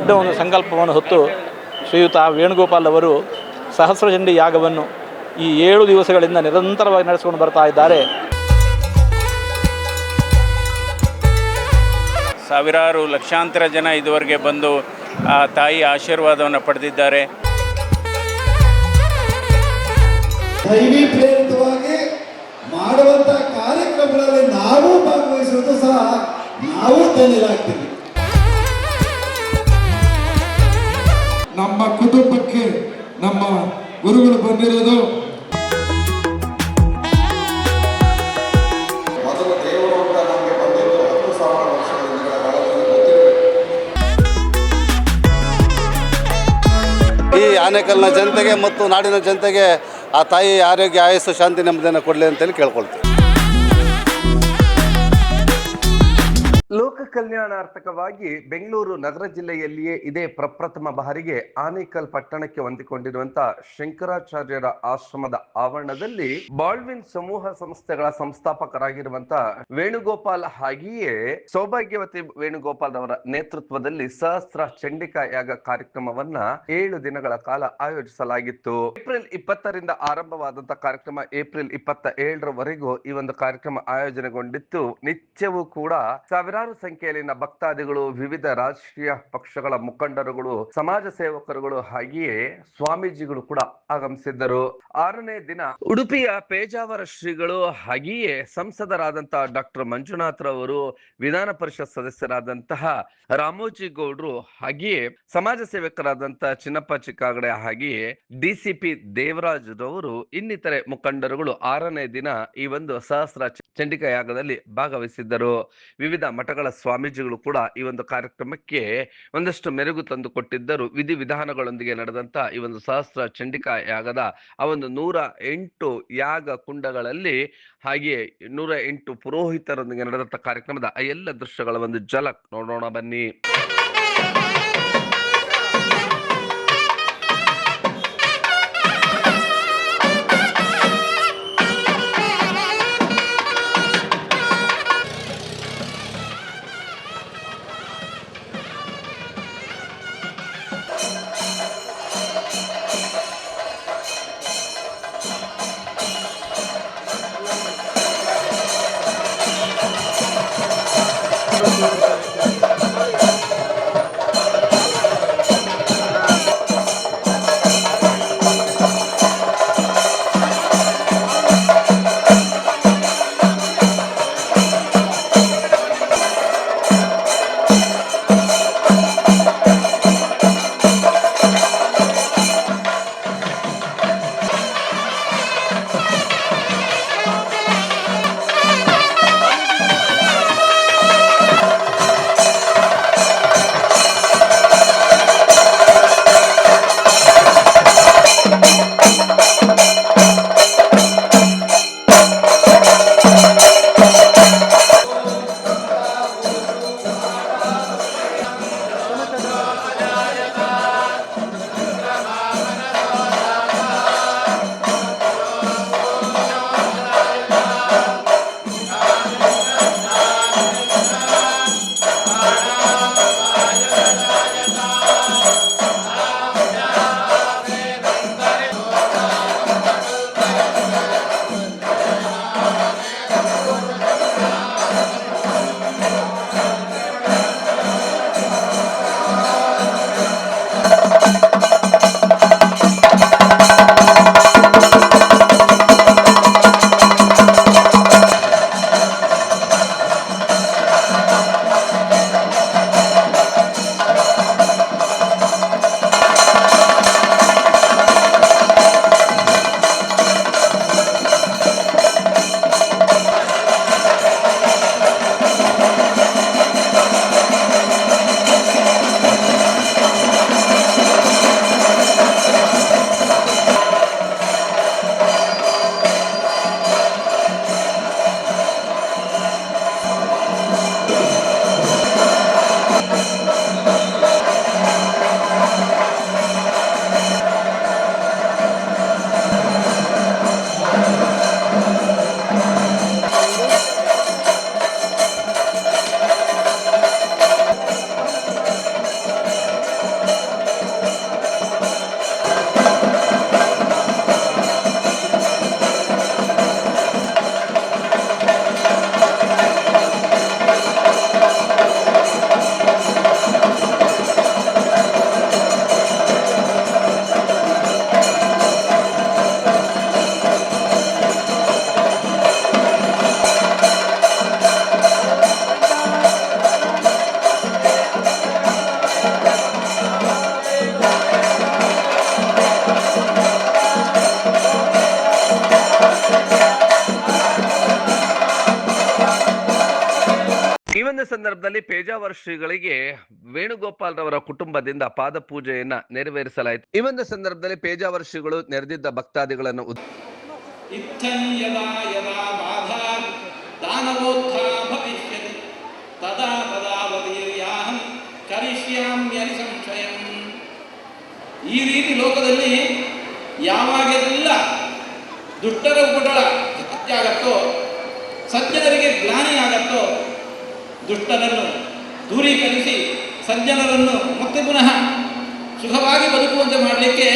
ದೊಡ್ಡ ಒಂದು ಸಂಕಲ್ಪವನ್ನು ಹೊತ್ತು ಶ್ರೀಯುತ ವೇಣುಗೋಪಾಲ್ ಅವರು ಸಹಸ್ರಚಂಡಿ ಯಾಗವನ್ನು ಈ 7 ದಿವಸಗಳಿಂದ ನಿರಂತರವಾಗಿ ನಡೆಸಿಕೊಂಡು ಬರ್ತಾ ಇದ್ದಾರೆ. ಸಾವಿರಾರು ಲಕ್ಷಾಂತರ ಜನ ಇದುವರೆಗೆ ಬಂದು ಆ ತಾಯಿ ಆಶೀರ್ವಾದವನ್ನು ಪಡೆದಿದ್ದಾರೆ. ದೈವಿ ಪ್ರೇರಿತವಾಗಿ ಮಾಡುವಂಥ ಕಾರ್ಯಕ್ರಮಗಳಲ್ಲಿ ನಾವು ಭಾಗವಹಿಸೋದು ಸಹ ನಾವು ಧನ್ಯರಾಗ್ತೀವಿ. ನಮ್ಮ ಕುಟುಂಬಕ್ಕೆ ನಮ್ಮ ಗುರುಗಳು ಬಂದಿರೋದು ಮೊದಲು ದೇವರು ಅಂತ ನಮಗೆ ಬಂದಿದ್ದು 10,000 ವರ್ಷಗಳ ಈ ಆನೇಕಲ್ನ ಜನತೆಗೆ ಮತ್ತು ನಾಡಿನ ಜನತೆಗೆ ಆ ತಾಯಿ ಆರೋಗ್ಯ ಆಯಸ್ಸು ಶಾಂತಿ ನೆಮ್ಮದಿಯನ್ನು ಕೊಡಲಿ ಅಂತೇಳಿ ಕೇಳ್ಕೊಳ್ತೀವಿ. ಲೋಕ ಕಲ್ಯಾಣಾರ್ಥಕವಾಗಿ ಬೆಂಗಳೂರು ನಗರ ಜಿಲ್ಲೆಯಲ್ಲಿಯೇ ಇದೇ ಪ್ರಪ್ರಥಮ ಬಾರಿಗೆ ಆನೇಕಲ್ ಪಟ್ಟಣಕ್ಕೆ ಹೊಂದಿಕೊಂಡಿರುವಂತಹ ಶಂಕರಾಚಾರ್ಯರ ಆಶ್ರಮದ ಆವರಣದಲ್ಲಿ ಬಾಳ್ವಿನ್ ಸಮೂಹ ಸಂಸ್ಥೆಗಳ ಸಂಸ್ಥಾಪಕರಾಗಿರುವಂತಹ ವೇಣುಗೋಪಾಲ್ ಹಾಗೆಯೇ ಸೌಭಾಗ್ಯವತಿ ವೇಣುಗೋಪಾಲ್ ಅವರ ನೇತೃತ್ವದಲ್ಲಿ ಸಹಸ್ರ ಚಂಡಿಕಾ ಯಾಗ ಕಾರ್ಯಕ್ರಮವನ್ನ 7 ದಿನಗಳ ಕಾಲ ಆಯೋಜಿಸಲಾಗಿತ್ತು. ಏಪ್ರಿಲ್ 20ರಿಂದ ಆರಂಭವಾದಂತಹ ಕಾರ್ಯಕ್ರಮ ಏಪ್ರಿಲ್ 27ರವರೆಗೂ ಈ ಒಂದು ಕಾರ್ಯಕ್ರಮ ಆಯೋಜನೆಗೊಂಡಿತ್ತು. ನಿತ್ಯವೂ ಕೂಡ ಸಾವಿರಾರು ಸಂಖ್ಯೆಯಲ್ಲಿನ ಭಕ್ತಾದಿಗಳು, ವಿವಿಧ ರಾಜಕೀಯ ಪಕ್ಷಗಳ ಮುಖಂಡರುಗಳು, ಸಮಾಜ ಸೇವಕರುಗಳು ಹಾಗೆಯೇ ಸ್ವಾಮೀಜಿಗಳು ಕೂಡ ಆಗಮಿಸಿದ್ದರು. 6ನೇ ದಿನ ಉಡುಪಿಯ ಪೇಜಾವರ ಶ್ರೀಗಳು ಹಾಗೆಯೇ ಸಂಸದರಾದಂತಹ ಡಾಕ್ಟರ್ ಮಂಜುನಾಥ್ ರವರು, ವಿಧಾನ ಪರಿಷತ್ ಸದಸ್ಯರಾದಂತಹ ರಾಮೋಜಿ ಗೌಡ್ರು ಹಾಗೆಯೇ ಸಮಾಜ ಸೇವಕರಾದಂತಹ ಚಿನ್ನಪ್ಪ ಚಿಕ್ಕಾಗಡೆ ಹಾಗೆಯೇ ಡಿಸಿಪಿ ದೇವರಾಜ್ ರವರು ಇನ್ನಿತರೆ ಮುಖಂಡರುಗಳು 6ನೇ ದಿನ ಈ ಒಂದು ಸಹಸ್ರ ಚಂಡಿಕಾ ಯಾಗದಲ್ಲಿ ಭಾಗವಹಿಸಿದ್ದರು. ವಿವಿಧ ಮಠಗಳ ಸ್ವಾಮೀಜಿಗಳು ಕೂಡ ಈ ಒಂದು ಕಾರ್ಯಕ್ರಮಕ್ಕೆ ಒಂದಷ್ಟು ಮೆರುಗು ತಂದು ಕೊಟ್ಟಿದ್ದರು. ವಿಧಿವಿಧಾನಗಳೊಂದಿಗೆ ನಡೆದಂತ ಈ ಒಂದು ಸಹಸ್ರ ಚಂಡಿಕಾ ಯಾಗದ ಆ ಒಂದು 108 ಯಾಗ ಕುಂಡಗಳಲ್ಲಿ ಹಾಗೆಯೇ 108 ಪುರೋಹಿತರೊಂದಿಗೆ ನಡೆದಂತ ಕಾರ್ಯಕ್ರಮದ ಆ ಎಲ್ಲ ದೃಶ್ಯಗಳ ಒಂದು ಝಲಕ್ ನೋಡೋಣ ಬನ್ನಿ. ಸಂದರ್ಭದಲ್ಲಿ ಪೇಜಾವರ ಶ್ರೀಗಳಿಗೆ ವೇಣುಗೋಪಾಲ್ ರವರ ಕುಟುಂಬದಿಂದ ಪಾದಪೂಜೆಯನ್ನ ನೆರವೇರಿಸಲಾಯಿತು. ಈ ಒಂದು ಸಂದರ್ಭದಲ್ಲಿ ಪೇಜಾವರ ಶ್ರೀಗಳು ನೆರೆದಿದ್ದ ಭಕ್ತಾದಿಗಳನ್ನು ಇತ್ತಂ ಯದಾ ಯದಾ ಬಾಧಾ ದಾನವೋತ್ಥಾ ಭವಿಷ್ಯತಿ ತದಾ ತದಾ ವದೀರ್ಯಾಹಂ ಕರಿಷ್ಯಾಮ್ಯನಿ ಸಂಶಯಂ. ಈ ರೀತಿ ಲೋಕದಲ್ಲಿ ಯಾವಾಗೆಲ್ಲ ದುಷ್ಟರ ಉಪಟಳ ಹತ್ಯಾಗತ್ತೋ, ಸಜ್ಜನರಿಗೆ ಗ್ಲಾನಿ ಆಗತ್ತೋ, ದುಷ್ಟರನ್ನು ದೂರೀಕರಿಸಿ ಸಜ್ಜನರನ್ನು ಮತ್ತೆ ಪುನಃ ಸುಖವಾಗಿ ಬದುಕುವಂತೆ ಮಾಡಲಿಕ್ಕೆ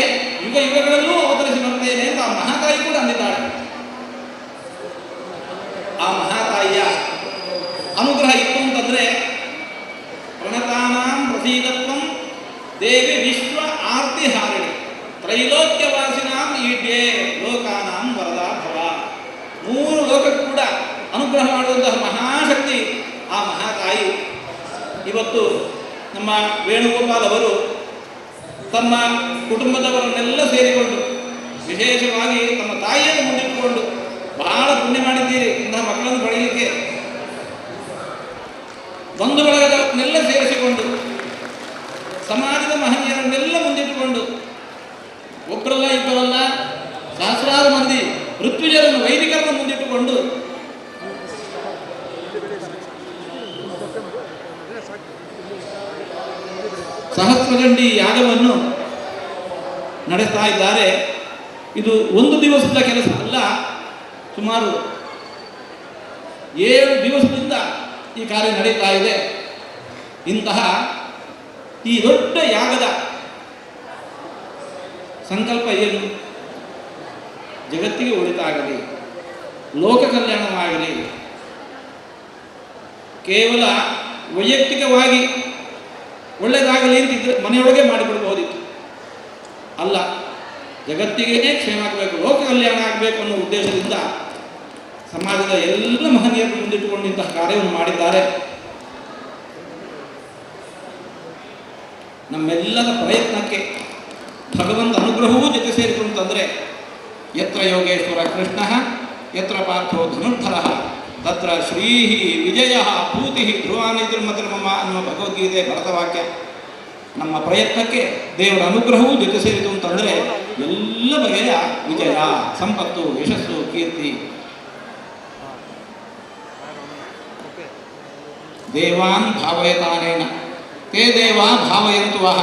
ಯುಗ ಯುಗಗಳಲ್ಲೂ ಅವತರಿಸಿ ಬರ್ತೇನೆ ಅಂತ ಆ ಮಹಾತಾಯಿ ಕೂಡ ಅಂದಿದ್ದಾಳೆ. ಆ ಮಹಾತಾಯಿಯ ಅನುಗ್ರಹ ಇತ್ತು ಅಂತಂದ್ರೆ ಪ್ರಣತಾನಾಂ ಪ್ರಸೀದತ್ವಂ ದೇವಿ ವಿಶ್ವ ಆರ್ತಿ ಹಾರಿಣಿ ತ್ರೈಲೋಕ್ಯವಾಸಿನಾಂ ಈಡ್ಯೆ ಲೋಕಾನಾಂ ವರದಾ ಭವ. 3 ಲೋಕಕ್ಕೂ ಕೂಡ ಅನುಗ್ರಹ ಮಾಡುವಂತಹ ಮಹಾಶಕ್ತಿ ಆ ಮಹಾತಾಯಿ. ಇವತ್ತು ನಮ್ಮ ವೇಣುಗೋಪಾಲ್ ಅವರು ತಮ್ಮ ಕುಟುಂಬದವರನ್ನೆಲ್ಲ ಸೇರಿಕೊಂಡು, ವಿಶೇಷವಾಗಿ ತಮ್ಮ ತಾಯಿಯನ್ನು ಮುಂದಿಟ್ಟುಕೊಂಡು ಬಹಳ ಪುಣ್ಯ ಮಾಡಿದ್ದೀರಿ ಇಂತಹ ಮಕ್ಕಳನ್ನು ಪಡೆಯಲಿಕ್ಕೆ. ಬಂಧು ಬಳಗದವರನ್ನೆಲ್ಲ ಸೇರಿಸಿಕೊಂಡು, ಸಮಾಜದ ಮಹನೀಯರನ್ನೆಲ್ಲ ಮುಂದಿಟ್ಟುಕೊಂಡು, ಒಬ್ಬರಲ್ಲ ಇಬ್ಬರಲ್ಲ ಸಹಸ್ರಾರು ಮಂದಿ ಋತ್ವಿಜರನ್ನು ವೈದಿಕರನ್ನು ಮುಂದಿಟ್ಟುಕೊಂಡು ಸಹಸ್ರಚಂಡಿ ಯಾಗವನ್ನು ನಡೆಸ್ತಾ ಇದ್ದಾರೆ. ಇದು ಒಂದು ದಿವಸದ ಕೆಲಸ ಅಲ್ಲ, ಸುಮಾರು 7 ದಿವಸದಿಂದ ಈ ಕಾರ್ಯ ನಡೀತಾ ಇದೆ. ಇಂತಹ ಈ ದೊಡ್ಡ ಯಾಗದ ಸಂಕಲ್ಪ ಏನು? ಜಗತ್ತಿಗೆ ಒಳಿತಾಗಲಿ, ಲೋಕ ಕಲ್ಯಾಣವಾಗಲಿ. ಕೇವಲ ವೈಯಕ್ತಿಕವಾಗಿ ಒಳ್ಳೆಯದಾಗಲಿ ಅಂತಿದ್ರೆ ಮನೆಯೊಳಗೆ ಮಾಡಿಕೊಡ್ಬಹುದಿತ್ತು. ಅಲ್ಲ, ಜಗತ್ತಿಗೆ ಕ್ಷೇಮ ಆಗಬೇಕು, ಲೋಕ ಕಲ್ಯಾಣ ಆಗಬೇಕು ಅನ್ನೋ ಉದ್ದೇಶದಿಂದ ಸಮಾಜದ ಎಲ್ಲ ಮಹನೀಯರು ಮುಂದಿಟ್ಟುಕೊಂಡು ಇಂತಹ ಕಾರ್ಯವನ್ನು ಮಾಡಿದ್ದಾರೆ. ನಮ್ಮೆಲ್ಲರ ಪ್ರಯತ್ನಕ್ಕೆ ಭಗವಂತ ಅನುಗ್ರಹವೂ ಜೊತೆ ಸೇರಿಕೊಂಡು ತಂದರೆ ಯತ್ರ ಯೋಗೇಶ್ವರ ಕೃಷ್ಣ ಯತ್ರ ಪಾರ್ಥೋ ಧನುರ್ಧರ ತತ್ರ ಶ್ರೀಹಿ ವಿಜಯ ಭೂತಿ ಧ್ರುವಾನಿರ್ಮತಿರ್ಮಮ ಅನ್ನುವ ಭಗವದ್ಗೀತೆ ಭರತವಾಕ್ಯ. ನಮ್ಮ ಪ್ರಯತ್ನಕ್ಕೆ ದೇವರ ಅನುಗ್ರಹವೂ ಜೊತೆ ಸೇರಿತು ಅಂತಂದರೆ ಎಲ್ಲ ಬಗೆಯ ವಿಜಯ, ಸಂಪತ್ತು, ಯಶಸ್ಸು, ಕೀರ್ತಿ. ದೇವಾನ್ ಭಾವಯತಾನೇನ ತೇ ದೇವಾ ಭಾವಯಂತು ವಹ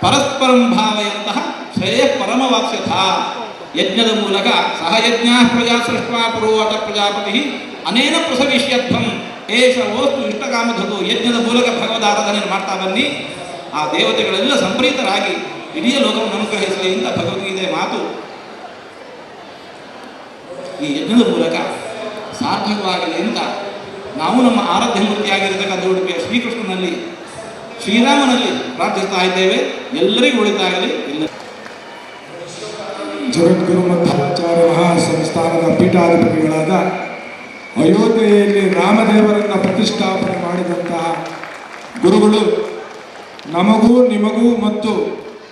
ಪರಸ್ಪರಂ ಭಾವಯಂತಹ ಶ್ರೇಯ ಪರಮವಾಕ್ಸ್ಯಥ. ಯಜ್ಞದ ಮೂಲಕ ಸಹಯಜ್ಞ ಪ್ರಜಾ ಸೃಷ್ಟ್ವಾ ಪುರೋವಟ ಪ್ರಜಾಪತಿ ಅನೇನ ಪ್ರಸವಿಷ್ಯತ್ವಂ ಏಷ ವಸ್ತು ಇಷ್ಟಕಾಮಧು. ಯಜ್ಞದ ಮೂಲಕ ಭಗವದ್ ಆರಾಧನೆಯನ್ನು ಮಾಡ್ತಾ ಬನ್ನಿ, ಆ ದೇವತೆಗಳೆಲ್ಲ ಸಂಪ್ರೀತರಾಗಿ ಇಡೀ ಲೋಕವನ್ನು ಅನುಗ್ರಹಿಸಲಿ ಅಂತ ಭಗವದ್ಗೀತೆ ಮಾತು. ಈ ಯಜ್ಞದ ಮೂಲಕ ಸಾರ್ಥಕವಾಗಲಿ ಅಂತ ನಾವು ನಮ್ಮ ಆರಾಧ್ಯ ಮೂರ್ತಿಯಾಗಿರತಕ್ಕಂಥ ಉಡುಪಿಯ ಶ್ರೀಕೃಷ್ಣನಲ್ಲಿ, ಶ್ರೀರಾಮನಲ್ಲಿ ಪ್ರಾರ್ಥಿಸ್ತಾ ಇದ್ದೇವೆ. ಎಲ್ಲರಿಗೂ ಒಳಿತಾಗಲಿ. ಜಗದ್ಗುರು ಮಧ್ವಾಚಾರ್ಯ ಮಹಾಸಂಸ್ಥಾನದ ಪೀಠಾಧಿಪತಿಗಳಾದ ಅಯೋಧ್ಯೆಯಲ್ಲಿ ರಾಮದೇವರನ್ನು ಪ್ರತಿಷ್ಠಾಪನೆ ಮಾಡಿದಂತಹ ಗುರುಗಳು ನಮಗೂ ನಿಮಗೂ ಮತ್ತು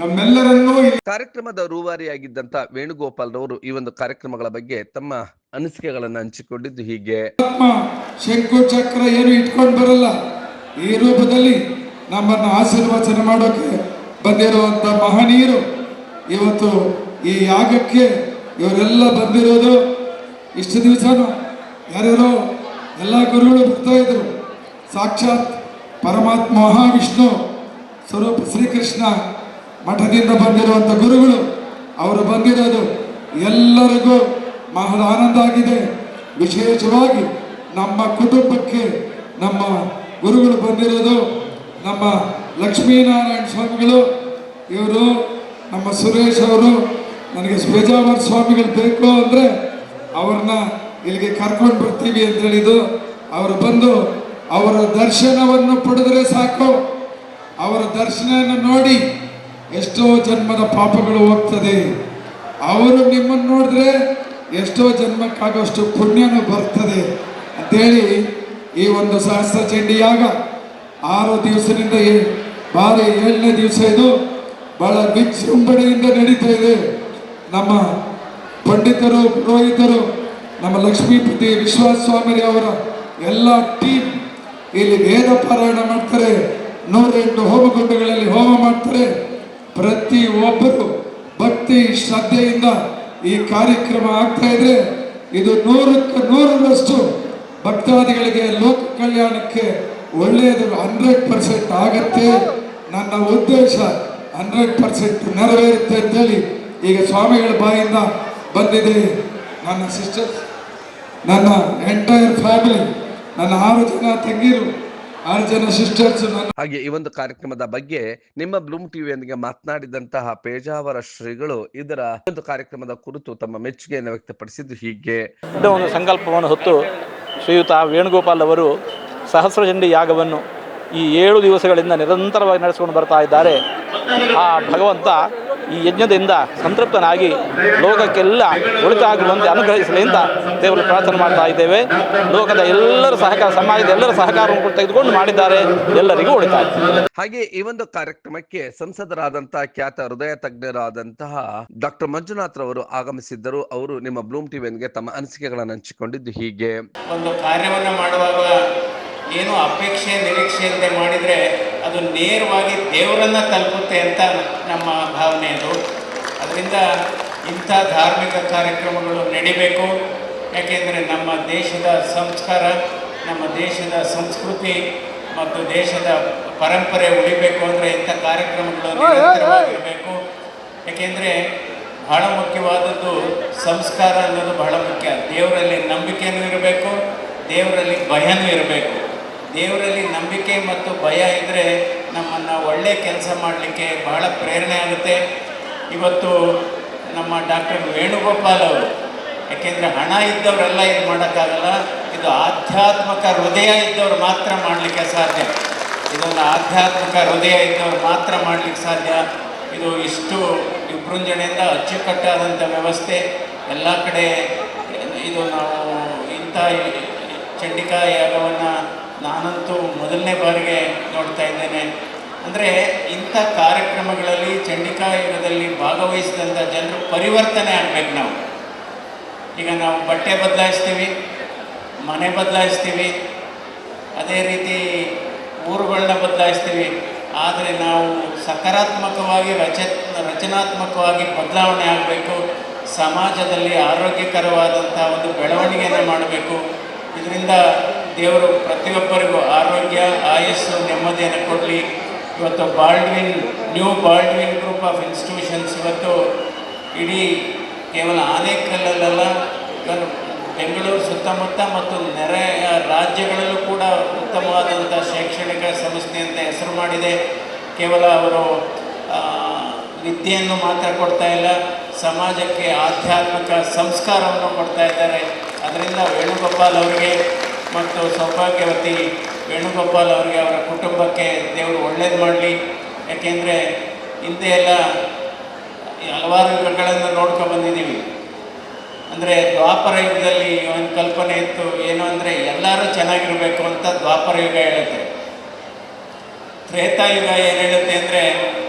ನಮ್ಮೆಲ್ಲರನ್ನೂ. ಕಾರ್ಯಕ್ರಮದ ರೂವಾರಿಯಾಗಿದ್ದಂತ ವೇಣುಗೋಪಾಲ್ ರವರು ಈ ಒಂದು ಕಾರ್ಯಕ್ರಮಗಳ ಬಗ್ಗೆ ತಮ್ಮ ಅನಿಸಿಕೆಗಳನ್ನು ಹಂಚಿಕೊಂಡಿದ್ದು ಹೀಗೆ. ಶಂಕು ಚಕ್ರ ಏನು ಇಟ್ಕೊಂಡು ಬರಲ್ಲ, ಈ ರೂಪದಲ್ಲಿ ನಮ್ಮನ್ನು ಆಶೀರ್ವಚನ ಮಾಡೋಕೆ ಬಂದಿರುವಂತ ಮಹನೀಯರು ಇವತ್ತು ಈ ಯಾಗಕ್ಕೆ ಇವರೆಲ್ಲ ಬಂದಿರೋದು. ಇಷ್ಟು ದಿವಸನೂ ಯಾರ್ಯಾರೋ ಎಲ್ಲ ಗುರುಗಳು ಬರ್ತಾ ಇದ್ರು. ಸಾಕ್ಷಾತ್ ಪರಮಾತ್ಮ ಮಹಾವಿಷ್ಣು ಸ್ವರೂಪ ಶ್ರೀಕೃಷ್ಣ ಮಠದಿಂದ ಬಂದಿರುವಂಥ ಗುರುಗಳು ಅವರು ಬಂದಿರೋದು ಎಲ್ಲರಿಗೂ ಬಹಳ ಆನಂದ ಆಗಿದೆ. ವಿಶೇಷವಾಗಿ ನಮ್ಮ ಕುಟುಂಬಕ್ಕೆ ನಮ್ಮ ಗುರುಗಳು ಬಂದಿರೋದು ನಮ್ಮ ಲಕ್ಷ್ಮೀನಾರಾಯಣ ಸ್ವಾಮಿಗಳು, ಇವರು ನಮ್ಮ ಸುರೇಶ್ ಅವರು. ನನಗೆ ಪೇಜಾವರ ಸ್ವಾಮಿಗಳು ಬೇಕು ಅಂದರೆ ಅವ್ರನ್ನ ಇಲ್ಲಿಗೆ ಕರ್ಕೊಂಡು ಬರ್ತೀವಿ ಅಂತ ಹೇಳಿದ್ದು. ಅವರು ಬಂದು ಅವರ ದರ್ಶನವನ್ನು ಪಡೆದರೆ ಸಾಕು. ಅವರ ದರ್ಶನವನ್ನು ನೋಡಿ ಎಷ್ಟೋ ಜನ್ಮದ ಪಾಪಗಳು ಹೋಗ್ತದೆ. ಅವರು ನಿಮ್ಮನ್ನು ನೋಡಿದ್ರೆ ಎಷ್ಟೋ ಜನ್ಮಕ್ಕಾಗೋಷ್ಟು ಪುಣ್ಯನೂ ಬರ್ತದೆ ಅಂತೇಳಿ ಈ ಒಂದು ಸಹಸ್ರ ಚಂಡಿ ಯಾಗ 6 ದಿವಸದಿಂದ ಬಾರಿ 7ನೇ ದಿವಸ ಇದು ಬಹಳ ವಿಜೃಂಭಣೆಯಿಂದ ನಡೀತಾ ಇದೆ. ನಮ್ಮ ಪಂಡಿತರು, ಪುರೋಹಿತರು, ನಮ್ಮ ಲಕ್ಷ್ಮೀಪತಿ ವಿಶ್ವಾಸ ಸ್ವಾಮಿ ಅವರ ಎಲ್ಲ ಟೀಮ್ ಇಲ್ಲಿ ವೇದ ಪಾರಾಯಣ ಮಾಡ್ತಾರೆ, 108 ಹೋಮಗುಂಡಗಳಲ್ಲಿ ಹೋಮ ಮಾಡ್ತಾರೆ. ಪ್ರತಿ ಒಬ್ಬರು ಭಕ್ತಿ ಶ್ರದ್ಧೆಯಿಂದ ಈ ಕಾರ್ಯಕ್ರಮ ಆಗ್ತಾ ಇದ್ರೆ ಇದು 100ಕ್ಕೆ 100ರಷ್ಟು ಭಕ್ತಾದಿಗಳಿಗೆ ಲೋಕ ಕಲ್ಯಾಣಕ್ಕೆ ಒಳ್ಳೆಯದು 100% ಆಗತ್ತೆ. ನನ್ನ ಉದ್ದೇಶ 100% ನೆರವೇರುತ್ತೆ ಅಂತೇಳಿ ಈಗ ಸ್ವಾಮಿಗಳ ಬಾಯಿಂದ ಬಂದಿದೆ. ನನ್ನ ಸಿಸ್ಟರ್ಸ್, ನನ್ನ ಎಂಟೈರ್ ಫ್ಯಾಮಿಲಿ, ನನ್ನ 6 ಜನ ತಂಗಿರು, 6 ಜನ ಸಿಸ್ಟರ್ಸ್. ಹಾಗೆ ಈ ಒಂದು ಕಾರ್ಯಕ್ರಮದ ಬಗ್ಗೆ ನಿಮ್ಮ ಬ್ಲೂಮ್ ಟಿವಿಯೊಂದಿಗೆ ಮಾತನಾಡಿದಂತಹ ಪೇಜಾವರ ಶ್ರೀಗಳು ಇದರ ಒಂದು ಕಾರ್ಯಕ್ರಮದ ಕುರಿತು ತಮ್ಮ ಮೆಚ್ಚುಗೆಯನ್ನು ವ್ಯಕ್ತಪಡಿಸಿದ್ದು ಹೀಗೆ. ಒಂದು ಸಂಕಲ್ಪವನ್ನು ಹೊತ್ತು ಶ್ರೀಯುತ ವೇಣುಗೋಪಾಲ್ ಅವರು ಸಹಸ್ರಚಂಡಿ ಯಾಗವನ್ನು ಈ 7 ದಿವಸಗಳಿಂದ ನಿರಂತರವಾಗಿ ನಡೆಸಿಕೊಂಡು ಬರ್ತಾ ಇದ್ದಾರೆ. ಆ ಭಗವಂತ ಈ ಯಜ್ಞದಿಂದ ಸಂತೃಪ್ತನಾಗಿ ಲೋಕಕ್ಕೆಲ್ಲ ಒಳಿತಾಗುವಂತೆ ಅನುಗ್ರಹಿಸಲಿ ಅಂತ ದೇವರು ಪ್ರಾರ್ಥನೆ ಮಾಡ್ತಾ ಇದ್ದೇವೆ. ಲೋಕದ ಎಲ್ಲರ ಸಹಕಾರ, ಸಮಾಜದ ಎಲ್ಲರ ಸಹಕಾರವನ್ನು ತೆಗೆದುಕೊಂಡು ಮಾಡಿದ್ದಾರೆ, ಎಲ್ಲರಿಗೂ ಒಳಿತಾಗ. ಹಾಗೆ ಈ ಒಂದು ಕಾರ್ಯಕ್ರಮಕ್ಕೆ ಸಂಸದರಾದಂತಹ ಖ್ಯಾತ ಹೃದಯ ತಜ್ಞರಾದಂತಹ ಡಾಕ್ಟರ್ ಮಂಜುನಾಥ್ ರವರು ಆಗಮಿಸಿದ್ದರು. ಅವರು ನಿಮ್ಮ ಬ್ಲೂಮ್ ಟಿವಿಯನ್ಗೆ ತಮ್ಮ ಅನಿಸಿಕೆಗಳನ್ನು ಹಂಚಿಕೊಂಡಿದ್ದು ಹೀಗೆ. ಒಂದು ಕಾರ್ಯವನ್ನು ಮಾಡುವಾಗ ಏನು ಅಪೇಕ್ಷೆ ನಿರೀಕ್ಷೆಯಂತೆ ಮಾಡಿದರೆ ಅದು ನೇರವಾಗಿ ದೇವರನ್ನು ತಲುಪುತ್ತೆ ಅಂತ ನಮ್ಮ ಭಾವನೆ ಅದು. ಅದರಿಂದ ಇಂಥ ಧಾರ್ಮಿಕ ಕಾರ್ಯಕ್ರಮಗಳು ನಡಿಬೇಕು. ಯಾಕೆಂದರೆ ನಮ್ಮ ದೇಶದ ಸಂಸ್ಕಾರ, ನಮ್ಮ ದೇಶದ ಸಂಸ್ಕೃತಿ ಮತ್ತು ದೇಶದ ಪರಂಪರೆ ಉಳಿಬೇಕು ಅಂದರೆ ಇಂಥ ಕಾರ್ಯಕ್ರಮಗಳು ನಿರಂತರವಾಗಿರಬೇಕು. ಯಾಕೆಂದರೆ ಬಹಳ ಮುಖ್ಯವಾದದ್ದು ಸಂಸ್ಕಾರ ಅನ್ನೋದು ಬಹಳ ಮುಖ್ಯ. ದೇವರಲ್ಲಿ ನಂಬಿಕೆಯೂ ಇರಬೇಕು, ದೇವರಲ್ಲಿ ಭಯನೂ ಇರಬೇಕು. ದೇವರಲ್ಲಿ ನಂಬಿಕೆ ಮತ್ತು ಭಯ ಇದ್ದರೆ ನಮ್ಮನ್ನು ಒಳ್ಳೆಯ ಕೆಲಸ ಮಾಡಲಿಕ್ಕೆ ಬಹಳ ಪ್ರೇರಣೆ ಆಗುತ್ತೆ. ಇವತ್ತು ನಮ್ಮ ಡಾಕ್ಟರ್ ವೇಣುಗೋಪಾಲ್ ಅವರು, ಯಾಕೆಂದರೆ ಹಣ ಇದ್ದವರೆಲ್ಲ ಇದು ಮಾಡೋಕ್ಕಾಗಲ್ಲ, ಇದು ಆಧ್ಯಾತ್ಮಿಕ ಹೃದಯ ಇದ್ದವ್ರು ಮಾತ್ರ ಮಾಡಲಿಕ್ಕೆ ಸಾಧ್ಯ. ಇದೊಂದು ಆಧ್ಯಾತ್ಮಿಕ ಹೃದಯ ಇದ್ದವ್ರು ಮಾತ್ರ ಮಾಡಲಿಕ್ಕೆ ಸಾಧ್ಯ. ಇದು ಇಷ್ಟು ವಿಜೃಂಭಣೆಯಿಂದ ಅಚ್ಚುಕಟ್ಟಾದಂಥ ವ್ಯವಸ್ಥೆ ಎಲ್ಲ ಕಡೆ. ಇದು ನಾವು ಇಂಥ ಚಂಡಿಕಾ ಯಾಗವನ್ನು ನಾನಂತೂ ಮೊದಲನೇ ಬಾರಿಗೆ ನೋಡ್ತಾ ಇದ್ದೇನೆ. ಅಂದರೆ ಇಂಥ ಕಾರ್ಯಕ್ರಮಗಳಲ್ಲಿ ಚಂಡಿಕಾ ಯಾಗದಲ್ಲಿ ಭಾಗವಹಿಸಿದಂಥ ಜನರು ಪರಿವರ್ತನೆ ಆಗಬೇಕು. ಈಗ ನಾವು ಬಟ್ಟೆ ಬದಲಾಯಿಸ್ತೀವಿ, ಮನೆ ಬದಲಾಯಿಸ್ತೀವಿ, ಅದೇ ರೀತಿ ಊರುಗಳನ್ನ ಬದಲಾಯಿಸ್ತೀವಿ. ಆದರೆ ನಾವು ಸಕಾರಾತ್ಮಕವಾಗಿ ರಚನಾತ್ಮಕವಾಗಿ ಬದಲಾವಣೆ ಆಗಬೇಕು. ಸಮಾಜದಲ್ಲಿ ಆರೋಗ್ಯಕರವಾದಂಥ ಒಂದು ಬೆಳವಣಿಗೆಯನ್ನು ಮಾಡಬೇಕು. ಇದರಿಂದ ದೇವರು ಪ್ರತಿಯೊಬ್ಬರಿಗೂ ಆರೋಗ್ಯ, ಆಯಸ್ಸು, ನೆಮ್ಮದಿಯನ್ನು ಕೊಡಲಿ. ಇವತ್ತು new Baldwin group of institutions ಇವತ್ತು ಇಡೀ ಕೇವಲ ಆನೇಕಲ್ಲಲ್ಲ, ಬೆಂಗಳೂರು ಸುತ್ತಮುತ್ತ ಮತ್ತು ನೆರೆಯ ರಾಜ್ಯಗಳಲ್ಲೂ ಕೂಡ ಉತ್ತಮವಾದಂಥ ಶೈಕ್ಷಣಿಕ ಸಂಸ್ಥೆ ಅಂತ ಹೆಸರು ಮಾಡಿದೆ. ಕೇವಲ ಅವರು ವಿದ್ಯೆಯನ್ನು ಮಾತ್ರ ಕೊಡ್ತಾ ಇಲ್ಲ, ಸಮಾಜಕ್ಕೆ ಆಧ್ಯಾತ್ಮಿಕ ಸಂಸ್ಕಾರವನ್ನು ಕೊಡ್ತಾ ಇದ್ದಾರೆ. ಅದರಿಂದ ವೇಣುಗೋಪಾಲ್ ಅವರಿಗೆ ಮತ್ತು ಸೌಭಾಗ್ಯವತಿ ವೇಣುಗೋಪಾಲ್ ಅವರಿಗೆ, ಅವರ ಕುಟುಂಬಕ್ಕೆ ದೇವರು ಒಳ್ಳೇದು ಮಾಡಲಿ. ಯಾಕೆಂದರೆ ಹಿಂದೆ ಎಲ್ಲ ಹಲವಾರು ಯುಗಗಳನ್ನು ನೋಡ್ಕೊಂಡು ಬಂದಿದ್ದೀವಿ. ಅಂದರೆ ದ್ವಾಪರ ಯುಗದಲ್ಲಿ ಒಂದು ಕಲ್ಪನೆ ಇತ್ತು, ಏನು ಅಂದರೆ ಎಲ್ಲರೂ ಚೆನ್ನಾಗಿರಬೇಕು ಅಂತ ದ್ವಾಪರ ಯುಗ ಹೇಳುತ್ತೆ. ತ್ರೇತಾಯುಗ ಏನು ಹೇಳುತ್ತೆ ಅಂದರೆ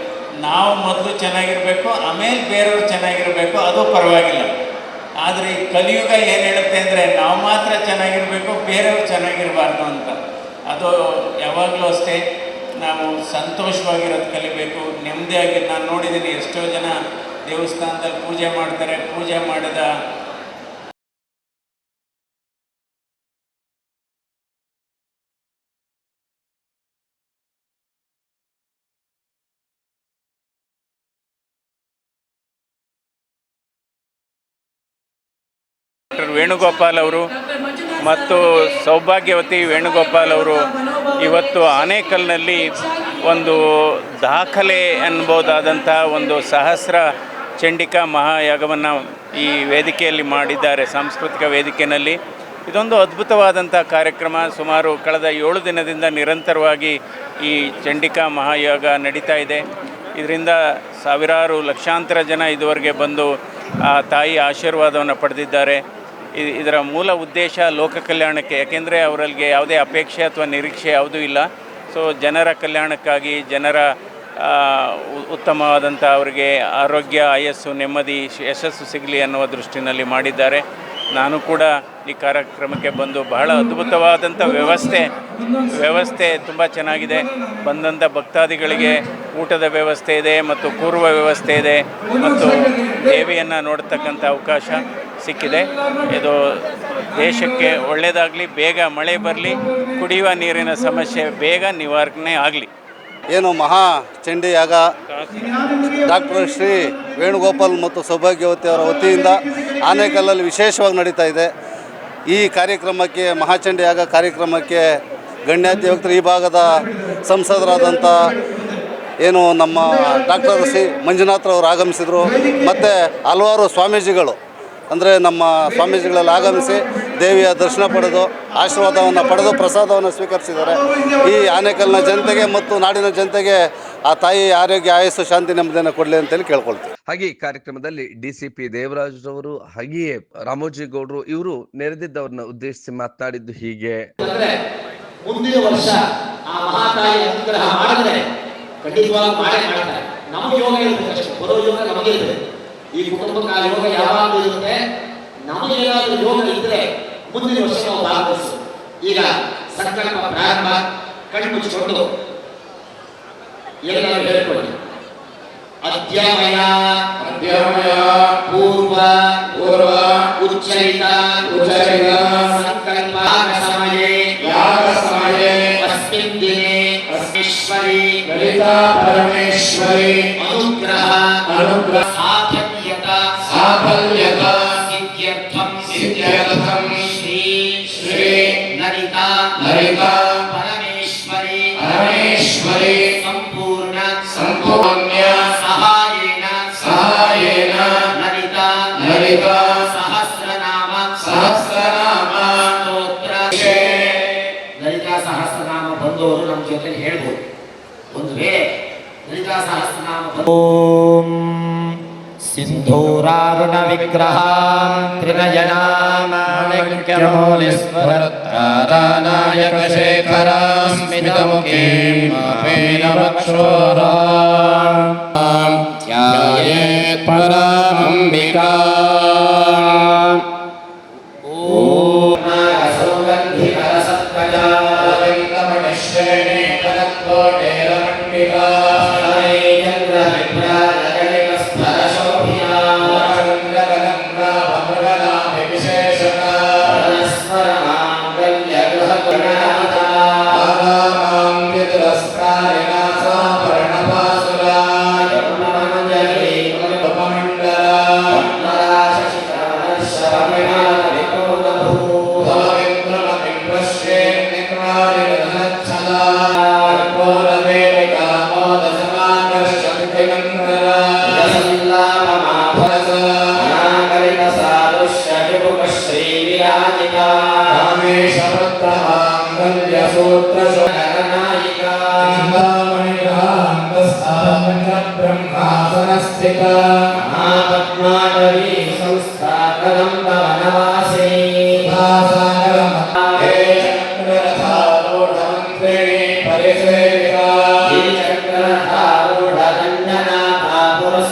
ನಾವು ಮೊದಲು ಚೆನ್ನಾಗಿರಬೇಕು, ಆಮೇಲೆ ಬೇರೆಯವರು ಚೆನ್ನಾಗಿರಬೇಕು, ಅದು ಪರವಾಗಿಲ್ಲ. ಆದರೆ ಈ ಕಲಿಯುಗ ಏನು ಹೇಳುತ್ತೆ ಅಂದರೆ ನಾವು ಮಾತ್ರ ಚೆನ್ನಾಗಿರಬೇಕು, ಬೇರೆಯವರು ಚೆನ್ನಾಗಿರಬಾರ್ದು ಅಂತ. ಅದು ಯಾವಾಗಲೂ ಅಷ್ಟೇ, ನಾವು ಸಂತೋಷವಾಗಿರೋದು ಕಲಿಬೇಕು, ನೆಮ್ಮದಿಯಾಗಿ. ನಾನು ನೋಡಿದ್ದೀನಿ ಎಷ್ಟೋ ಜನ ದೇವಸ್ಥಾನದಲ್ಲಿ ಪೂಜೆ ಮಾಡ್ತಾರೆ, ಪೂಜೆ ಮಾಡಿದ ಡಾಕ್ಟರ್ ವೇಣುಗೋಪಾಲ್ ಅವರು ಮತ್ತು ಸೌಭಾಗ್ಯವತಿ ವೇಣುಗೋಪಾಲ್ ಅವರು ಇವತ್ತು ಆನೇಕಲ್ನಲ್ಲಿ ಒಂದು ದಾಖಲೆ ಅನ್ಬೋದಾದಂಥ ಒಂದು ಸಹಸ್ರ ಚಂಡಿಕಾ ಮಹಾಯಾಗವನ್ನು ಈ ವೇದಿಕೆಯಲ್ಲಿ ಮಾಡಿದ್ದಾರೆ, ಸಾಂಸ್ಕೃತಿಕ ವೇದಿಕೆಯಲ್ಲಿ. ಇದೊಂದು ಅದ್ಭುತವಾದಂಥ ಕಾರ್ಯಕ್ರಮ. ಸುಮಾರು ಕಳೆದ 7 ದಿನದಿಂದ ನಿರಂತರವಾಗಿ ಈ ಚಂಡಿಕಾ ಮಹಾಯಾಗ ನಡೀತಾ ಇದೆ. ಇದರಿಂದ ಸಾವಿರಾರು ಲಕ್ಷಾಂತರ ಜನ ಇದುವರೆಗೆ ಬಂದು ಆ ತಾಯಿ ಆಶೀರ್ವಾದವನ್ನು ಪಡೆದಿದ್ದಾರೆ. ಇದರ ಮೂಲ ಉದ್ದೇಶ ಲೋಕ ಕಲ್ಯಾಣಕ್ಕೆ. ಯಾಕೆಂದರೆ ಅವರಿಗೆ ಯಾವುದೇ ಅಪೇಕ್ಷೆ ಅಥವಾ ನಿರೀಕ್ಷೆ ಯಾವುದೂ ಇಲ್ಲ. ಸೊ ಜನರ ಕಲ್ಯಾಣಕ್ಕಾಗಿ, ಜನರ ಉತ್ತಮವಾದಂಥ ಅವರಿಗೆ ಆರೋಗ್ಯ, ಆಯಸ್ಸು, ನೆಮ್ಮದಿ, ಯಶಸ್ಸು ಸಿಗಲಿ ಅನ್ನುವ ದೃಷ್ಟಿನಲ್ಲಿ ಮಾಡಿದ್ದಾರೆ. ನಾನು ಕೂಡ ಈ ಕಾರ್ಯಕ್ರಮಕ್ಕೆ ಬಂದು ಬಹಳ ಅದ್ಭುತವಾದಂಥ ವ್ಯವಸ್ಥೆ ತುಂಬ ಚೆನ್ನಾಗಿದೆ. ಬಂದಂಥ ಭಕ್ತಾದಿಗಳಿಗೆ ಊಟದ ವ್ಯವಸ್ಥೆ ಇದೆ ಮತ್ತು ಕೂರುವ ವ್ಯವಸ್ಥೆ ಇದೆ ಮತ್ತು ದೇವಿಯನ್ನು ನೋಡ್ತಕ್ಕಂಥ ಅವಕಾಶ ಸಿಕ್ಕಿದೆ. ಇದು ದೇಶಕ್ಕೆ ಒಳ್ಳೆಯದಾಗಲಿ, ಬೇಗ ಮಳೆ ಬರಲಿ, ಕುಡಿಯುವ ನೀರಿನ ಸಮಸ್ಯೆ ಬೇಗ ನಿವಾರಣೆ ಆಗಲಿ. ಏನು ಮಹಾ ಚಂಡಿ ಯಾಗ ಡಾಕ್ಟರ್ ಶ್ರೀ ವೇಣುಗೋಪಾಲ್ ಮತ್ತು ಸೌಭಾಗ್ಯವತಿ ಅವರ ವತಿಯಿಂದ ಆನೇಕಲ್ಲಲ್ಲಿ ವಿಶೇಷವಾಗಿ ನಡೀತಾ ಇದೆ. ಈ ಕಾರ್ಯಕ್ರಮಕ್ಕೆ ಮಹಾಚಂಡಿ ಯಾಗ ಕಾರ್ಯಕ್ರಮಕ್ಕೆ ಗಣ್ಯಾತಿ ವ್ಯಕ್ತರು ಈ ಭಾಗದ ಸಂಸದರಾದಂಥ ಏನು ನಮ್ಮ ಡಾಕ್ಟರ್ ಸಿ ಮಂಜುನಾಥ್ರವರು ಆಗಮಿಸಿದರು. ಮತ್ತು ಹಲವಾರು ಸ್ವಾಮೀಜಿಗಳು ಅಂದರೆ ನಮ್ಮ ಸ್ವಾಮೀಜಿಗಳಲ್ಲಿ ಆಗಮಿಸಿ ದೇವಿಯ ದರ್ಶನ ಪಡೆದು ಆಶೀರ್ವಾದವನ್ನು ಪಡೆದು ಪ್ರಸಾದವನ್ನು ಸ್ವೀಕರಿಸಿದ್ದಾರೆ. ಈ ಆನೇಕಲ್ನ ಜನತೆಗೆ ಮತ್ತು ನಾಡಿನ ಜನತೆಗೆ ಆ ತಾಯಿ ಆರೋಗ್ಯ, ಆಯಸ್ಸು, ಶಾಂತಿ, ನೆಮ್ಮದಿಯನ್ನು ಕೊಡಲಿ ಅಂತೇಳಿ ಕೇಳ್ಕೊಳ್ತೀವಿ. ಹಾಗೆ ಈ ಕಾರ್ಯಕ್ರಮದಲ್ಲಿ ಡಿಸಿಪಿ ದೇವರಾಜ್ರವರು ಹಾಗೆಯೇ ರಾಮೋಜಿ ಗೌಡರು ಇವರು ನೆರೆದಿದ್ದವ್ರನ್ನ ಉದ್ದೇಶಿಸಿ ಮಾತನಾಡಿದ್ದು ಹೀಗೆ. ಮುಂದಿನ ವರ್ಷ ಆ ಮಹಾತಾಯಿ ಅನುಗ್ರಹ ಮಾಡಿದ್ರೆ ಖಂಡಿತವಾಗಿ ಮಾಡ್ತಾರೆ. ನಮಗೆ ಯೋಗ ಇರುತ್ತೆ, ಬರೋ ಯೋಗ ನಮಗೆ ಇರುತ್ತೆ. ಈ ಕುಟುಂಬಕ್ಕೆ ಆ ಯೋಗ ಯಾವಾಗಲೂ ಇರುತ್ತೆ. ನಮಗೆ ಏನಾದರೂ ಯೋಗ ಇದ್ರೆ ಮುಂದಿನ ವರ್ಷ ನಾವು ಭಾಗವಹಿಸಿ. ಈಗ ಸಂಕಲ್ಪ ಪ್ರಾರಂಭ. ಕಣ್ಣು ಮುಚ್ಚಿಕೊಂಡು ಎಲ್ಲರೂ ಹೇಳ್ಕೊಳ್ಳಿ. ಅದ್ಯಮಯ ಪೂರ್ವ ಉಚ್ಚರಿತ ಸಂಕಲ್ಪ ಸಮಯೇ ಅಸ್ಮಿನ್ ದಿನೇ ಪರಮೇಶ್ವರಿ ಅನುಗ್ರಹ ಸಾಫಲ್ಯತ ಸಿದ್ಧ್ಯರ್ಥಂ ಶ್ರೀ ನರಿತಾ ಪರಮೇಶ್ವರಿ ಸಂಪೂರ್ಣ ಸಹಾಯೇನ ನರಿತಾ ಸಹಸ್ರನಾಮ ಸ್ತೋತ್ರ. ಲಲಿತಾ ಸಹಸ್ರನಾಮ ಬಂದವರು ನಮ್ಮ ಜೊತೆ ಹೇಳ್ಬೋದು. ಒಂದು ವೇಳೆ ಲಲಿತಾ ಸಹಸ್ರನಾಮ ಓಂ ಸಿಂಧೂರಾರುಣ ವಿಗ್ರಹ ತ್ರಿನಯನಾಮಾಣಿಕ್ಯಮೌಲಿಸ್ವರತ್ರಾನಾಯಕ ಶೇಖರ ಸ್ಮಿತಮುಖೇ ಮಾಪೇನ ವಕ್ಷೋರಾ ಧ್ಯಾಯೇತ್ ಪರಾಮಂಬಿಕಾ. ಓಂ ಸೌಗಂಧಿಕರ ಸತ್ಕಜಾ ಲಿಂಗಮಣಿಶ್ರೇಣಿ ಕನತ್ಕೋಟೇರಮಂಡಿಕಾ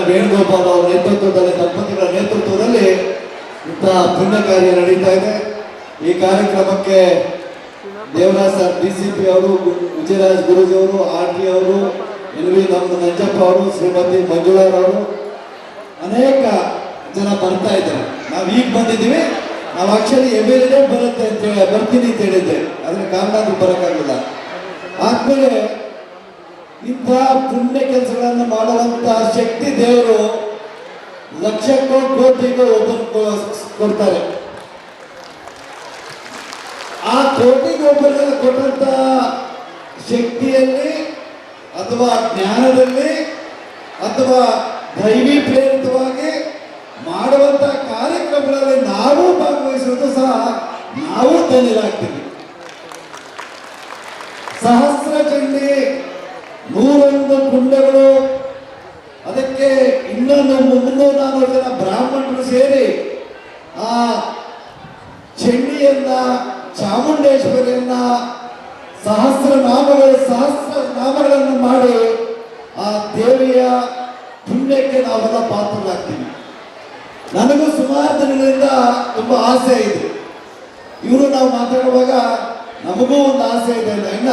ವೇಣುಗೋಪಾಲ್ ಅವರ ನೇತೃತ್ವದಲ್ಲಿ, ದಂಪತಿಗಳ ನೇತೃತ್ವದಲ್ಲಿ ಇಂತಹ ಪುಣ್ಯ ಕಾರ್ಯ ನಡೀತಾ ಇದೆ. ಈ ಕಾರ್ಯಕ್ರಮಕ್ಕೆ ದೇವರಾಜ್ ಸರ್, ಡಿಸಿಪಿ ಅವರು, ವಿಜಯರಾಜ್ ಗುರೂಜಿ ಅವರು, ಆರ್ಟಿ ಅವರು, ನಮ್ಮ ನಂಜಪ್ಪ ಅವರು, ಶ್ರೀಮತಿ ಮಂಜುಳಾರವರು, ಅನೇಕ ಜನ ಬರ್ತಾ ಇದ್ದಾರೆ. ನಾವು ಈಗ ಬಂದಿದ್ದೀವಿ. ನಾವು ಆಕ್ಚುಲಿ ಎವ್ರಿಡೇ ಬರುತ್ತೆ ಅಂತೇಳಿ ಬರ್ತೀನಿ ಅಂತ ಹೇಳಿದ್ದೆ, ಅದ್ರ ಕಾರಣ ಅದು ಬರೋಕ್ಕಾಗಲಿಲ್ಲ. ಆದ್ಮೇಲೆ ಇಂತಹ ಪುಣ್ಯ ಕೆಲಸಗಳನ್ನು ಮಾಡುವಂತಹ ಶಕ್ತಿ ದೇವರು ಲಕ್ಷಕ್ಕೋ ಕೋಟಿಗೋ ಒಬ್ಬರು ಕೊಡ್ತಾರೆ. ಆ ಕೋಟಿಗೆ ಒಬ್ಬರಿಗೆ ಕೊಟ್ಟಂತ ಶಕ್ತಿಯಲ್ಲಿ ಅಥವಾ ಜ್ಞಾನದಲ್ಲಿ ಅಥವಾ ದೈವಿ ಪ್ರೇರಿತವಾಗಿ ಮಾಡುವಂತ ಕಾರ್ಯಕ್ರಮಗಳಲ್ಲಿ ನಾವು ಭಾಗವಹಿಸುವುದು ಸಹ ನಾವು ಧನ್ಯರಾಗ್ತೀವಿ. ಸಹಸ್ರ ಚಂಡಿ 101 ಕುಂಡಗಳು, ಅದಕ್ಕೆ ಇನ್ನೊಂದು 300-400 ಜನ ಬ್ರಾಹ್ಮಣರು ಸೇರಿ ಆ ಚಂಡಿಯನ್ನ, ಚಾಮುಂಡೇಶ್ವರಿಯನ್ನ ಸಹಸ್ರ ನಾಮಗಳನ್ನು ಮಾಡಿ ಆ ದೇವಿಯ ಪುಣ್ಯಕ್ಕೆ ನಾವೆಲ್ಲ ಪಾತ್ರರಾಗ್ತೀವಿ. ನನಗೂ ಸುಮಾರು ದಿನಗಳಿಂದ ತುಂಬ ಆಸೆ ಇದೆ. ಇವರು ನಾವು ಮಾತಾಡುವಾಗ ನಮಗೂ ಒಂದು ಆಸೆ ಇದೆ. ಇನ್ನ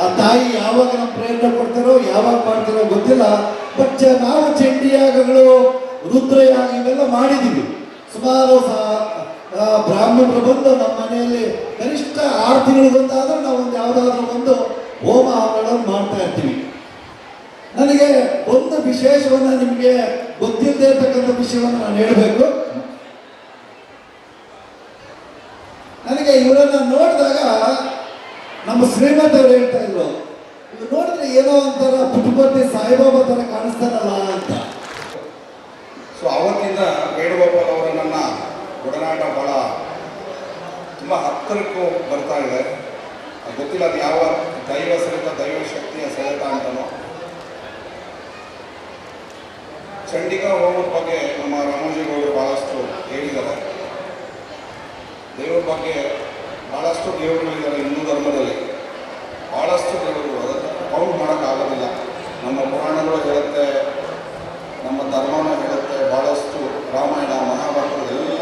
ಆ ತಾಯಿ ಯಾವಾಗ ನಮ್ಮ ಪ್ರಯತ್ನ ಕೊಡ್ತಾರೋ ಯಾವಾಗ ಮಾಡ್ತಾರೋ ಗೊತ್ತಿಲ್ಲ. ಬಟ್ ನಾವು ಚಂಡಿಯಾಗಗಳು, ರುದ್ರಯಾಗ ಇವೆಲ್ಲ ಮಾಡಿದ್ದೀವಿ. ಸುಮಾರು ಬ್ರಾಹ್ಮಣರು ಬಂದು ನಮ್ಮ ಮನೆಯಲ್ಲಿ ಕನಿಷ್ಠ 6 ತಿಂಗಳಿಗೊಂದಾದ್ರೂ ನಾವು ಒಂದು ಯಾವುದಾದ್ರೂ ಒಂದು ಹೋಮ ಹವನಗಳನ್ನು ಮಾಡ್ತಾ ಇರ್ತೀವಿ. ನನಗೆ ಒಂದು ವಿಶೇಷವನ್ನು ನಿಮಗೆ ಗೊತ್ತಿಲ್ಲದೆ ಇರ್ತಕ್ಕಂಥ ವಿಷಯವನ್ನು ನಾನು ಹೇಳಬೇಕು. ನನಗೆ ಇವರನ್ನು ನೋಡಿದಾಗ ನಮ್ಮ ಶ್ರೀಮಂತವ್ರು ಹೇಳ್ತಾ ಇದ್ರು, ಇವ್ರು ನೋಡಿದ್ರೆ ಏನೋ ಒಂಥರ ಪುಟುಪತಿ ಸಾಯಿಬಾಬಾ ಥರ ಕಾಣಿಸ್ತಾರಲ್ಲ ಅಂತ. ಸೊ ಅವತ್ತಿಂದ ವೇಣುಗೋಪಾಲ್ ಅವರ ನನ್ನ ಒಡನಾಟ ಭಾಳ ತುಂಬ ಹತ್ತಿರಕ್ಕೂ ಬರ್ತಾ ಇದೆ. ಗೊತ್ತಿಲ್ಲ ಅದು ಯಾವ ದೈವ ಸಹಿತ ದೈವ ಶಕ್ತಿಯ ಸಹಿತ ಅಂತನೋ. ಚಂಡಿಕಾ ಹೋಮದ ಬಗ್ಗೆ ನಮ್ಮ ರಾಮೋಜಿಗೌಡರು ಭಾಳಷ್ಟು ಹೇಳಿದ್ದಾರೆ. ದೇವರ ಬಗ್ಗೆ ಭಾಳಷ್ಟು ದೇವರುಗಳಿದ್ದಾರೆ ಹಿಂದೂ ಧರ್ಮದಲ್ಲಿ, ಭಾಳಷ್ಟು ದೇವರುಗಳು. ಅದನ್ನು ಕೌಂಟ್ ಮಾಡೋಕ್ಕಾಗೋದಿಲ್ಲ. ನಮ್ಮ ಪುರಾಣಗಳು ಹೇಳುತ್ತೆ, ನಮ್ಮ ಧರ್ಮನ ಹೇಳುತ್ತೆ. ಭಾಳಷ್ಟು ರಾಮಾಯಣ, ಮಹಾಭಾರತ ಎಲ್ಲ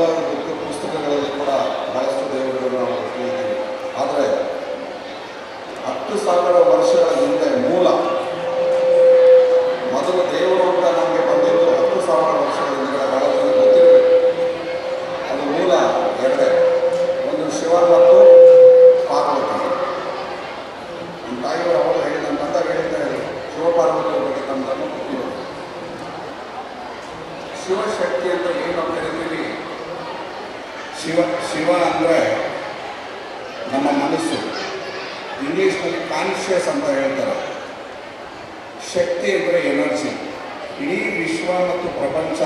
ಪುಸ್ತಕಗಳಲ್ಲಿ ಕೂಡ ಭಾಳಷ್ಟು ದೇವರುಗಳು ನಾವು ಕೇಳ್ತೀವಿ. ಆದರೆ 10,000 ವರ್ಷಗಳ ಹಿಂದೆ ಮೂಲ ಮೊದಲು ದೇವರು ಅಂತ ನಮಗೆ ಬಂದಿದ್ದು 10,000 ವರ್ಷಗಳ ಹಿಂದೆ ಭಾಳ ಜನ ಗೊತ್ತಿರಬೇಕು. ಅದು ಮೂಲ ಎರಡೇ, ಒಂದು ಶಿವ ಮತ್ತು ಪಾರ್ವತಿ. ನಮ್ಮ ತಾಯಿಯವರು ಅವಾಗ ಹೇಳಿ, ನಮ್ಮ ತಂದೆ ಹೇಳ್ತಾ ಇದ್ರು, ಶಿವಪಾರ್ವತಿಯ ಬಗ್ಗೆ ನಮ್ಮನ್ನು ಗೊತ್ತಿರೋದು. ಶಿವಶಕ್ತಿ ಅಂತ ಏನು ನಾವು ಕರಿತೀವಿ, ಶಿವ ಅಂದರೆ ನಮ್ಮ ಮನಸ್ಸು. ಇಂಗ್ಲೀಷ್ನಲ್ಲಿ ಕಾನ್ಷಿಯಸ್ ಅಂತ ಹೇಳ್ತಾರೆ. ಶಕ್ತಿ ಅಂದರೆ ಎನರ್ಜಿ. ಇಡೀ ವಿಶ್ವ ಮತ್ತು ಪ್ರಪಂಚ,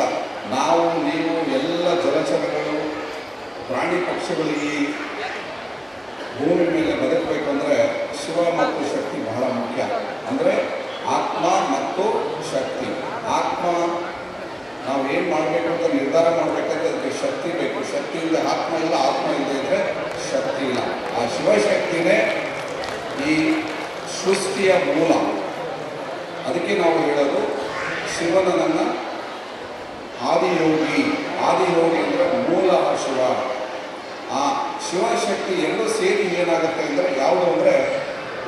ನಾವು ನೀವು ಎಲ್ಲ ಜಲಚರಗಳು, ಪ್ರಾಣಿ ಪಕ್ಷಿಗಳು ಈ ಭೂಮಿ ಮೇಲೆ ಬದುಕಬೇಕು ಅಂದರೆ ಶಿವ ಮತ್ತು ಶಕ್ತಿ ಬಹಳ ಮುಖ್ಯ. ಅಂದರೆ ಆತ್ಮ ಮತ್ತು ಶಕ್ತಿ. ಆತ್ಮ ನಾವು ಏನು ಮಾಡಬೇಕು ಅಂತ ನಿರ್ಧಾರ ಮಾಡಬೇಕಾದ್ರೆ ಅದಕ್ಕೆ ಶಕ್ತಿ ಬೇಕು. ಶಕ್ತಿ ಇಲ್ಲದೆ ಆತ್ಮ ಇಲ್ಲ, ಆತ್ಮ ಇಲ್ಲದೆ ಇದ್ದರೆ ಶಕ್ತಿ ಇಲ್ಲ. ಆ ಶಿವಶಕ್ತಿನೇ ಈ ಸೃಷ್ಟಿಯ ಮೂಲ. ಅದಕ್ಕೆ ನಾವು ಹೇಳೋದು ಶಿವನ ನನ್ನ ಆದಿಯೋಗಿ. ಆದಿಯೋಗಿ ಅಂದರೆ ಮೂಲ ಶಿವ. ಆ ಶಿವಶಕ್ತಿ ಎಲ್ಲೂ ಸೇರಿ ಏನಾಗುತ್ತೆ ಅಂದರೆ ಯಾವುದು ಅಂದರೆ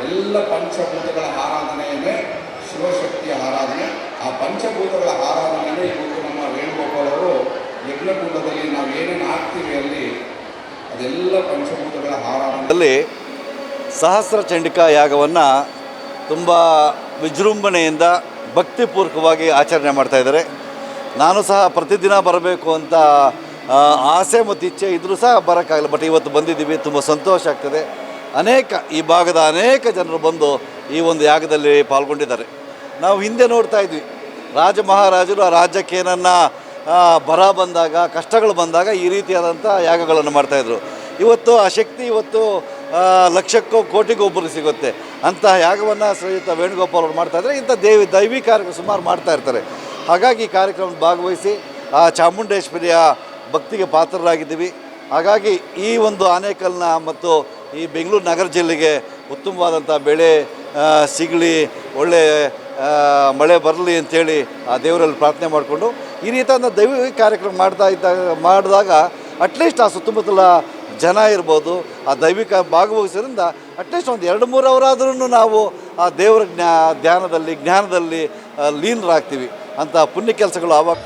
ಎಲ್ಲ ಪಂಚಭೂತಗಳ ಆರಾಧನೆಯೇ ಶಿವಶಕ್ತಿಯ ಆರಾಧನೆ. ಆ ಪಂಚಭೂತಗಳ ಆರಾಧನೆಯೇ ಇವತ್ತು ನಮ್ಮ ವೇಣುಗೋಪಾಲ್ ಅವರು ಯಜ್ಞಕುಂಡದಲ್ಲಿ ನಾವು ಏನೇನು ಹಾಕ್ತೀವಿ ಅಲ್ಲಿ ಅದೆಲ್ಲ ಪಂಚಭೂತಗಳ ಆರಾಧನೆ. ಸಹಸ್ರ ಚಂಡಿಕಾ ಯಾಗವನ್ನು ತುಂಬ ವಿಜೃಂಭಣೆಯಿಂದ ಭಕ್ತಿಪೂರ್ವಕವಾಗಿ ಆಚರಣೆ ಮಾಡ್ತಾಯಿದ್ದಾರೆ. ನಾನು ಸಹ ಪ್ರತಿದಿನ ಬರಬೇಕು ಅಂತ ಆಸೆ ಮತ್ತು ಇಚ್ಛೆ ಇದ್ದರೂ ಸಹ ಬರೋಕ್ಕಾಗಲ್ಲ. ಬಟ್ ಇವತ್ತು ಬಂದಿದ್ದೀವಿ, ತುಂಬ ಸಂತೋಷ ಆಗ್ತದೆ. ಈ ಭಾಗದ ಅನೇಕ ಜನರು ಬಂದು ಈ ಒಂದು ಯಾಗದಲ್ಲಿ ಪಾಲ್ಗೊಂಡಿದ್ದಾರೆ. ನಾವು ಹಿಂದೆ ನೋಡ್ತಾ ಇದ್ವಿ, ರಾಜ ಮಹಾರಾಜರು ಆ ರಾಜ್ಯಕ್ಕೆ ಏನನ್ನ ಬರ ಬಂದಾಗ, ಕಷ್ಟಗಳು ಬಂದಾಗ ಈ ರೀತಿಯಾದಂಥ ಯಾಗಗಳನ್ನು ಮಾಡ್ತಾಯಿದ್ರು. ಇವತ್ತು ಆ ಶಕ್ತಿ ಲಕ್ಷಕ್ಕೋ ಕೋಟಿಗೂ ಒಬ್ಬರು ಸಿಗುತ್ತೆ. ಅಂತಹ ಯಾಗವನ್ನು ಶ್ರೀಯುತ ವೇಣುಗೋಪಾಲ್ ಅವರು ಮಾಡ್ತಾಯಿದ್ದಾರೆ. ಇಂಥ ದೈವಿ ಕಾರ್ಯಕ್ರಮ ಸುಮಾರು ಮಾಡ್ತಾ ಇರ್ತಾರೆ. ಹಾಗಾಗಿ ಈ ಕಾರ್ಯಕ್ರಮದ ಭಾಗವಹಿಸಿ ಆ ಚಾಮುಂಡೇಶ್ವರಿಯ ಭಕ್ತಿಗೆ ಪಾತ್ರರಾಗಿದ್ದೀವಿ. ಹಾಗಾಗಿ ಈ ಒಂದು ಆನೇಕಲ್ನ ಮತ್ತು ಈ ಬೆಂಗಳೂರು ನಗರ ಜಿಲ್ಲೆಗೆ ಉತ್ತಮವಾದಂಥ ಬೆಳೆ ಸಿಗಲಿ, ಒಳ್ಳೆ ಮಳೆ ಬರಲಿ ಅಂಥೇಳಿ ಆ ದೇವರಲ್ಲಿ ಪ್ರಾರ್ಥನೆ ಮಾಡಿಕೊಂಡು ಈ ರೀತಿಯಾದ ದೈವಿಕ ಕಾರ್ಯಕ್ರಮ ಮಾಡಿದಾಗ ಅಟ್ಲೀಸ್ಟ್ ಆ ಸುತ್ತಮುತ್ತಲ ಜನ ಇರ್ಬೋದು, ಆ ದೈವಿಕ ಭಾಗವಹಿಸೋದ್ರಿಂದ ಅಟ್ಲೀಸ್ಟ್ ಒಂದು 2-3 ಅವರಾದ್ರೂ ನಾವು ಆ ದೇವರ ಧ್ಯಾನದಲ್ಲಿ, ಜ್ಞಾನದಲ್ಲಿ ಲೀನರಾಗ್ತೀವಿ. ಅಂಥ ಪುಣ್ಯ ಕೆಲಸಗಳು ಆವಾಗ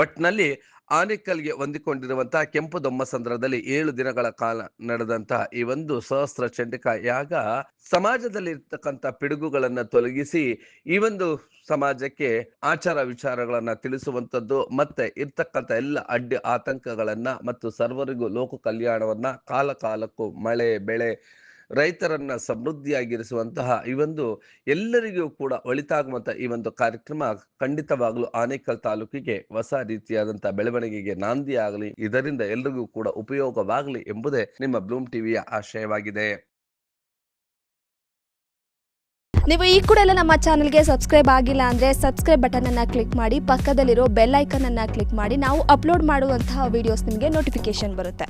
ಒಟ್ನಲ್ಲಿ ಆನೇಕಲ್ಗೆ ಹೊಂದಿಕೊಂಡಿರುವಂತಹ ಕೆಂಪು ದೊಮ್ಮಸಂದ್ರದಲ್ಲಿ 7 ದಿನಗಳ ಕಾಲ ನಡೆದಂತಹ ಈ ಒಂದು ಸಹಸ್ರ ಚಂಡಿಕಾ ಯಾಗ ಸಮಾಜದಲ್ಲಿ ಇರ್ತಕ್ಕಂಥ ಪಿಡುಗುಗಳನ್ನ ತೊಲಗಿಸಿ ಈ ಒಂದು ಸಮಾಜಕ್ಕೆ ಆಚಾರ ವಿಚಾರಗಳನ್ನ ತಿಳಿಸುವಂತದ್ದು ಮತ್ತೆ ಇರ್ತಕ್ಕಂಥ ಎಲ್ಲ ಅಡ್ಡಿ ಆತಂಕಗಳನ್ನ ಮತ್ತು ಸರ್ವರಿಗೂ ಲೋಕ ಕಲ್ಯಾಣವನ್ನ ಕಾಲಕ್ಕೂ ಮಳೆ ಬೆಳೆ ರೈತರನ್ನ ಸಮೃದ್ಧಿಯಾಗಿರಿಸುವಂತಹ ಈ ಒಂದು ಎಲ್ಲರಿಗೂ ಕೂಡ ಒಳಿತಾಗುವಂತಹ ಈ ಒಂದು ಕಾರ್ಯಕ್ರಮ ಖಂಡಿತವಾಗಲೂ ಆನೇಕಲ್ ತಾಲೂಕಿಗೆ ಹೊಸ ರೀತಿಯಾದಂತಹ ಬೆಳವಣಿಗೆಗೆ ನಾಂದಿ ಆಗಲಿ, ಇದರಿಂದ ಎಲ್ರಿಗೂ ಕೂಡ ಉಪಯೋಗವಾಗಲಿ ಎಂಬುದೇ ನಿಮ್ಮ ಬ್ಲೂಮ್ ಟಿವಿಯ ಆಶಯವಾಗಿದೆ. ನೀವು ಈ ಕೂಡ ಎಲ್ಲ ನಮ್ಮ ಚಾನಲ್ಗೆ ಸಬ್ಸ್ಕ್ರೈಬ್ ಆಗಿಲ್ಲ ಅಂದರೆ ಸಬ್ಸ್ಕ್ರೈಬ್ ಬಟನನ್ನು ಕ್ಲಿಕ್ ಮಾಡಿ, ಪಕ್ಕದಲ್ಲಿರೋ ಬೆಲ್ ಐಕನನ್ನು ಕ್ಲಿಕ್ ಮಾಡಿ. ನಾವು ಅಪ್ಲೋಡ್ ಮಾಡುವಂತಹ ವಿಡಿಯೋಸ್ ನಿಮಗೆ ನೋಟಿಫಿಕೇಶನ್ ಬರುತ್ತೆ.